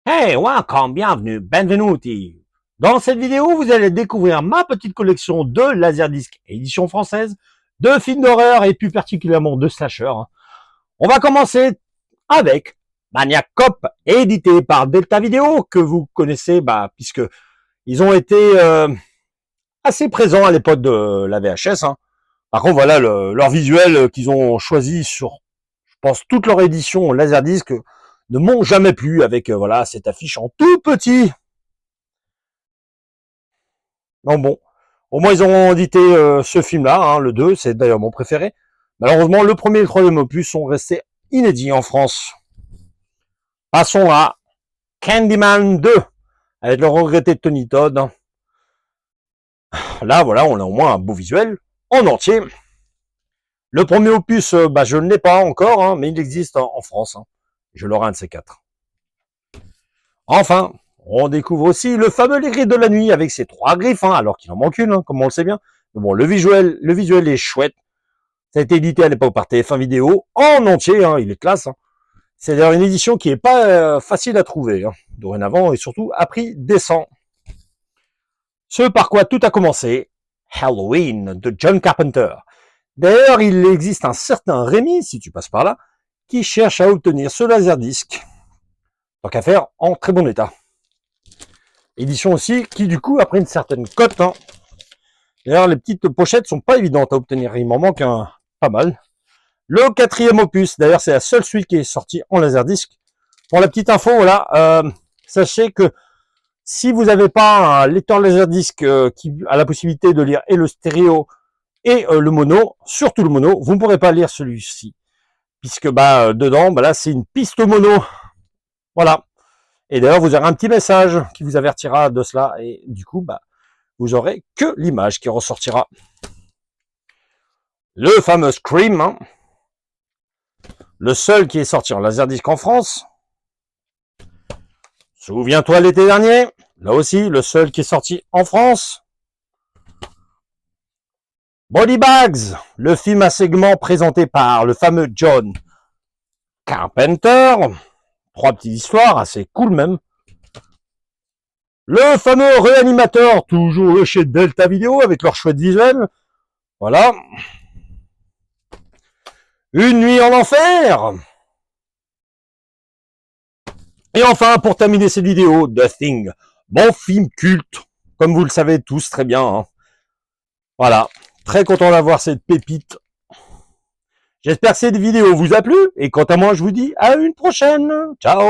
Hey, welcome, bienvenue, benvenuti. Dans cette vidéo, vous allez découvrir ma petite collection de laserdiscs édition française, de films d'horreur et plus particulièrement de slasher. On va commencer avec Maniac Cop, édité par Delta Video, que vous connaissez, puisque ils ont été assez présents à l'époque de la VHS. Par contre, voilà leur visuel qu'ils ont choisi sur, je pense, toute leur édition laserdisc ne m'ont jamais plu avec voilà cette affiche en tout petit. Non bon, au moins ils ont édité ce film-là, le 2, c'est d'ailleurs mon préféré. Malheureusement, le premier et le troisième opus sont restés inédits en France. Passons à Candyman 2, avec le regretté Tony Todd. Là, voilà, on a au moins un beau visuel en entier. Le premier opus, je ne l'ai pas encore, mais il existe en France. Je l'aurai un de ces quatre. Enfin, on découvre aussi le fameux Les Griffes de la Nuit avec ses 3 griffes, alors qu'il en manque une, comme on le sait bien. Mais bon, le visuel est chouette. Ça a été édité à l'époque par TF1 Vidéo en entier, il est classe. C'est d'ailleurs une édition qui est pas facile à trouver, dorénavant, et surtout à prix décent. Ce par quoi tout a commencé, Halloween de John Carpenter. D'ailleurs, il existe un certain Rémi, si tu passes par là, qui cherche à obtenir ce laserdisc, tant qu'à faire, en très bon état. Édition aussi qui, du coup, a pris une certaine cote. D'ailleurs, les petites pochettes sont pas évidentes à obtenir. Il m'en manque pas mal. Le 4e opus, d'ailleurs, c'est la seule suite qui est sortie en laserdisc. Pour la petite info, voilà, sachez que si vous n'avez pas un lecteur laserdisc qui a la possibilité de lire et le stéréo et le mono, surtout le mono, vous ne pourrez pas lire celui-ci. Puisque dedans, là, c'est une piste mono. Voilà. Et d'ailleurs, vous aurez un petit message qui vous avertira de cela. Et du coup, vous aurez que l'image qui ressortira. Le fameux Scream, le seul qui est sorti en laserdisc en France. Souviens-toi l'été dernier, là aussi, le seul qui est sorti en France. Body Bags, le film à segments présenté par le fameux John Carpenter. 3 petites histoires, assez cool même. Le fameux Réanimateur, toujours chez Delta Video, avec leur chouette visuel. Voilà. Une nuit en enfer. Et enfin, pour terminer cette vidéo, The Thing, mon film culte, comme vous le savez tous très bien. Voilà, très content d'avoir cette pépite. J'espère que cette vidéo vous a plu, et quant à moi, je vous dis à une prochaine. Ciao.